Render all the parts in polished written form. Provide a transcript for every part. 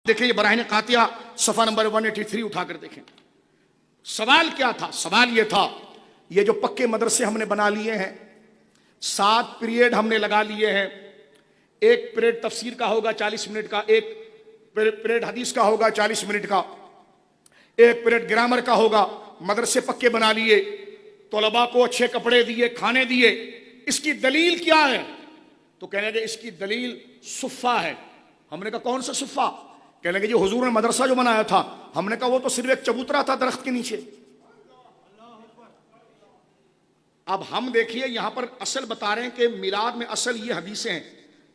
دیکھیں یہ براہین قاطعہ صفحہ نمبر 183 اٹھا کر دیکھیں. سوال کیا تھا؟ سوال یہ تھا یہ جو پکے مدرسے ہم نے بنا لیے ہیں، 7 پیریڈ ہم نے لگا لیے ہیں، ایک پیریڈ تفسیر کا ہوگا 40 منٹ کا، ایک پیریڈ حدیث کا ہوگا 40 منٹ کا، ایک پیریڈ گرامر کا ہوگا، مدرسے پکے بنا لیے، طلباء کو اچھے کپڑے دیے، کھانے دیے، اس کی دلیل کیا ہے؟ تو کہنے لگے اس کی دلیل صفہ ہے. ہم نے کہا کون سا صفہ؟ کہنے لگے جو حضور نے مدرسہ جو بنایا تھا. ہم نے کہا وہ تو صرف ایک چبوترا تھا درخت کے نیچے. اب ہم دیکھیے یہاں پر اصل بتا رہے ہیں کہ میلاد میں اصل یہ حدیثیں ہیں.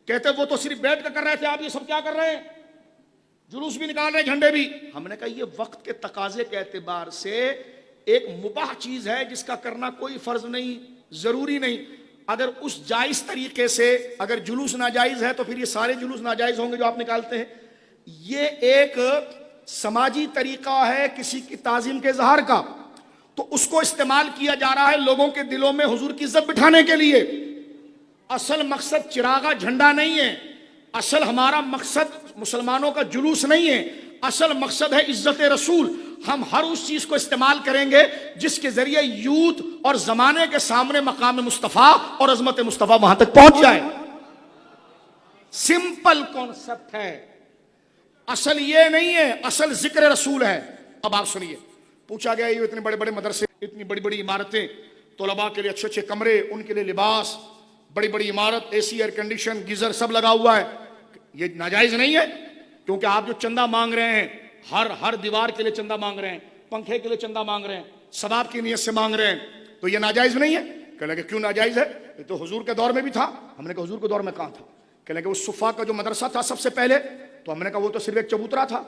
کہتے ہیں وہ تو صرف بیٹھ کر رہے تھے، آپ یہ سب کیا کر رہے ہیں؟ جلوس بھی نکال رہے ہیں، جھنڈے بھی. ہم نے کہا یہ وقت کے تقاضے کے اعتبار سے ایک مباح چیز ہے جس کا کرنا کوئی فرض نہیں، ضروری نہیں. اگر اس جائز طریقے سے اگر جلوس ناجائز ہے تو پھر یہ سارے جلوس ناجائز ہوں گے جو آپ نکالتے ہیں. یہ ایک سماجی طریقہ ہے کسی کی تعظیم کے اظہار کا، تو اس کو استعمال کیا جا رہا ہے لوگوں کے دلوں میں حضور کی عزت بٹھانے کے لیے. اصل مقصد چراغا جھنڈا نہیں ہے، اصل ہمارا مقصد مسلمانوں کا جلوس نہیں ہے، اصل مقصد ہے عزت رسول. ہم ہر اس چیز کو استعمال کریں گے جس کے ذریعے یوتھ اور زمانے کے سامنے مقام مصطفیٰ اور عظمت مصطفیٰ وہاں تک پہنچ جائے. سمپل کانسیپٹ ہے، اصل یہ نہیں ہے، اصل ذکر رسول ہے. اب آپ سنیے، پوچھا گیا یہ اتنے بڑے بڑے مدرسے، اتنی بڑی بڑی عمارتیں، طلباء کے لیے اچھے اچھے کمرے، ان کے لیے لباس، بڑی بڑی عمارت، اے سی، ایئر کنڈیشن، گیزر سب لگا ہوا ہے، یہ ناجائز نہیں ہے؟ کیونکہ آپ جو چندہ مانگ رہے ہیں، ہر دیوار کے لیے چندہ مانگ رہے ہیں، پنکھے کے لیے چندہ مانگ رہے ہیں، ثواب کی نیت سے مانگ رہے ہیں، تو یہ ناجائز نہیں ہے؟ کہنے لگے کیوں ناجائز ہے؟ یہ تو حضور کے دور میں بھی تھا. ہم نے کہا حضور کے دور میں کہاں تھا؟ کہنے لگے اس صفا کا جو مدرسہ تھا سب سے پہلے، تو ہم نے کہا وہ تو صرف ایک چبوترا تھا.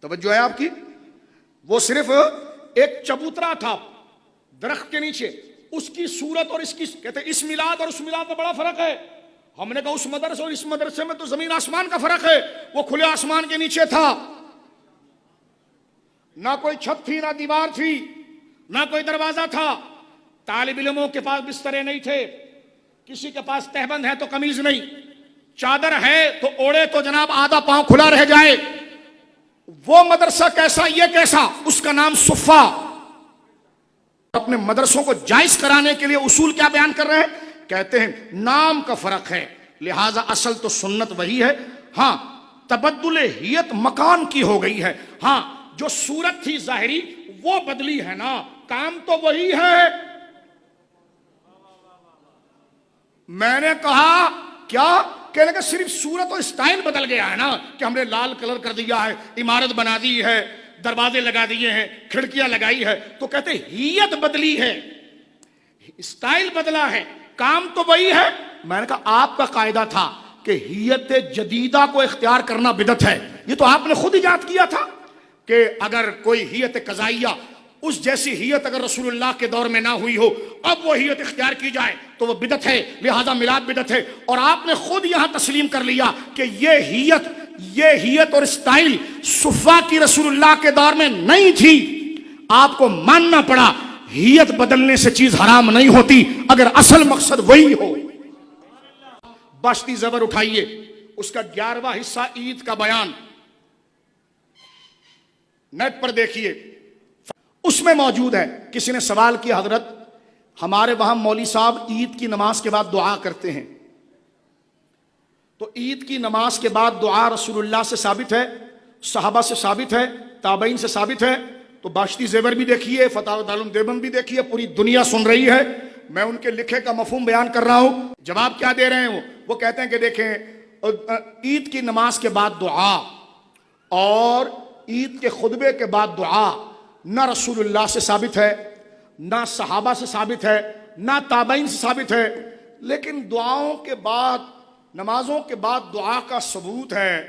توجہ ہے آپ کی؟ وہ صرف ایک چبوترا تھا درخت کے نیچے. اس کی صورت اور اس کی، کہتے ہیں اس میلاد اور اس میلاد میں بڑا فرق ہے. ہم نے کہا اس مدرسے اور اس مدرسے میں تو زمین آسمان کا فرق ہے. وہ کھلے آسمان کے نیچے تھا، نہ کوئی چھت تھی، نہ دیوار تھی، نہ کوئی دروازہ تھا. طالب علموں کے پاس بسترے نہیں تھے، کسی کے پاس تہبند ہے تو قمیض نہیں، چادر ہے تو اوڑے تو جناب آدھا پاؤں کھلا رہ جائے. وہ مدرسہ کیسا، یہ کیسا؟ اس کا نام صفہ. اپنے مدرسوں کو جائز کرانے کے لیے اصول کیا بیان کر رہے ہیں؟ کہتے ہیں نام کا فرق ہے، لہذا اصل تو سنت وہی ہے، ہاں تبدل ہیت مکان کی ہو گئی ہے. ہاں جو صورت تھی ظاہری وہ بدلی ہے نا، کام تو وہی ہے. میں نے کہا کیا؟ کہنے کہ صرف صورت اور اسٹائل بدل گیا ہے نا، کہ ہم نے لال کلر کر دیا ہے، عمارت بنا دی ہے، دروازے لگا دیے ہیں، کھڑکیاں لگائی ہے. تو کہتے ہیت بدلی ہے، اسٹائل بدلا ہے، کام تو وہی ہے. میں نے کہا آپ کا قاعدہ تھا کہ ہیت جدیدہ کو اختیار کرنا بدعت ہے. یہ تو آپ نے خود ایجاد کیا تھا کہ اگر کوئی ہیت قضائیہ، اس جیسی ہیت اگر رسول اللہ کے دور میں نہ ہوئی ہو، اب وہ ہیت اختیار کی جائے تو وہ بدعت ہے، لہذا میلاد بدعت ہے. اور آپ نے خود یہاں تسلیم کر لیا کہ یہ ہیت اور اسٹائل صفا کی رسول اللہ کے دور میں نہیں تھی. آپ کو ماننا پڑا ہیت بدلنے سے چیز حرام نہیں ہوتی اگر اصل مقصد وہی ہو. باشتی زبر اٹھائیے، اس کا 11واں حصہ عید کا بیان نیٹ پر دیکھیے، اس میں موجود ہے. کسی نے سوال کیا حضرت ہمارے وہاں مولوی صاحب عید کی نماز کے بعد دعا کرتے ہیں، تو عید کی نماز کے بعد دعا رسول اللہ سے ثابت ہے، صحابہ سے ثابت ہے، تابعین سے ثابت ہے. تو باشتی زیور بھی دیکھیے، فتاوی دارالعلوم دیوبند بھی دیکھیے، پوری دنیا سن رہی ہے. میں ان کے لکھے کا مفہوم بیان کر رہا ہوں. جواب کیا دے رہے ہیں وہ کہتے ہیں کہ دیکھیں عید کی نماز کے بعد دعا اور عید کے خطبے کے بعد دعا نہ رسول اللہ سے ثابت ہے، نہ صحابہ سے ثابت ہے، نہ تابعین سے ثابت ہے. لیکن دعاؤں کے بعد، نمازوں کے بعد دعا کا ثبوت ہے،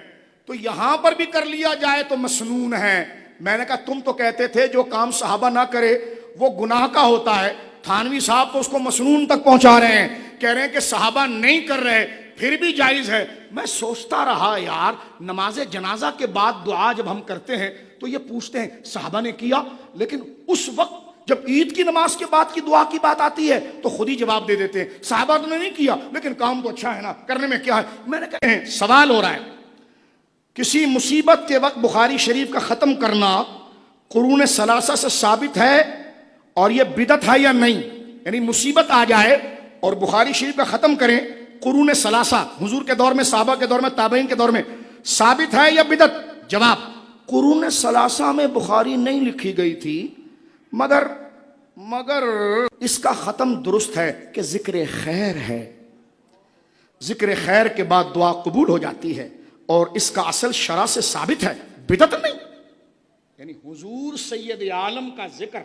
تو یہاں پر بھی کر لیا جائے تو مسنون ہے. میں نے کہا تم تو کہتے تھے جو کام صحابہ نہ کرے وہ گناہ کا ہوتا ہے. تھانوی صاحب تو اس کو مسنون تک پہنچا رہے ہیں، کہہ رہے ہیں کہ صحابہ نہیں کر رہے پھر بھی جائز ہے. میں سوچتا رہا یار، نماز جنازہ کے بعد دعا جب ہم کرتے ہیں تو یہ پوچھتے ہیں صحابہ نے کیا، لیکن اس وقت جب عید کی نماز کے بعد کی دعا کی بات آتی ہے تو خود ہی جواب دے دیتے ہیں صحابہ نے نہیں کیا لیکن کام تو اچھا ہے نا، کرنے میں کیا ہے. میں نے کہا سوال ہو رہا ہے کسی مصیبت کے وقت بخاری شریف کا ختم کرنا قرون ثلاثہ سے ثابت ہے اور یہ بدعت ہے یا نہیں؟ یعنی مصیبت آ جائے اور بخاری شریف کا ختم کریں قرون ثلاثہ، حضور کے دور میں، صحابہ کے دور میں، تابعین کے دور میں، ثابت ہے یا بدعت؟ جواب، قرون ثلاثہ میں بخاری نہیں لکھی گئی تھی، مگر اس کا ختم درست ہے کہ ذکر خیر ہے، ذکر خیر کے بعد دعا قبول ہو جاتی ہے اور اس کا اصل شرع سے ثابت ہے، بدعت نہیں۔ یعنی حضور سید عالم کا ذکر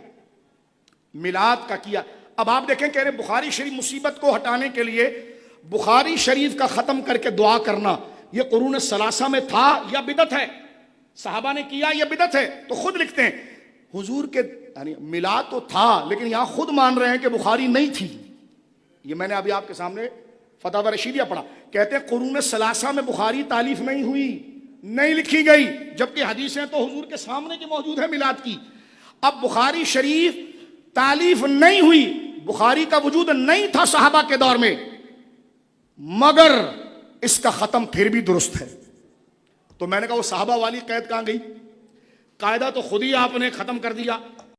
میلاد کا کیا۔ اب آپ دیکھیں کہ بخاری شریف مصیبت کو ہٹانے کے لیے بخاری شریف کا ختم کر کے دعا کرنا یہ قرون ثلاثہ میں تھا یا بدعت ہے؟ صحابہ نے کیا یا بدعت ہے؟ تو خود لکھتے ہیں حضور کے یعنی میلاد تو تھا، لیکن یہاں خود مان رہے ہیں کہ بخاری نہیں تھی۔ یہ میں نے ابھی آپ کے سامنے فتاوی رشیدیہ پڑھا، کہتے ہیں قرون ثلاثہ میں بخاری تالیف نہیں ہوئی، نہیں لکھی گئی، جبکہ حدیثیں تو حضور کے سامنے کی موجود ہے میلاد کی۔ اب بخاری شریف تالیف نہیں ہوئی، بخاری کا وجود نہیں تھا صحابہ کے دور میں، مگر اس کا ختم پھر بھی درست ہے۔ تو میں نے کہا وہ صحابہ والی قید کہاں گئی؟ قاعدہ تو خود ہی آپ نے ختم کر دیا۔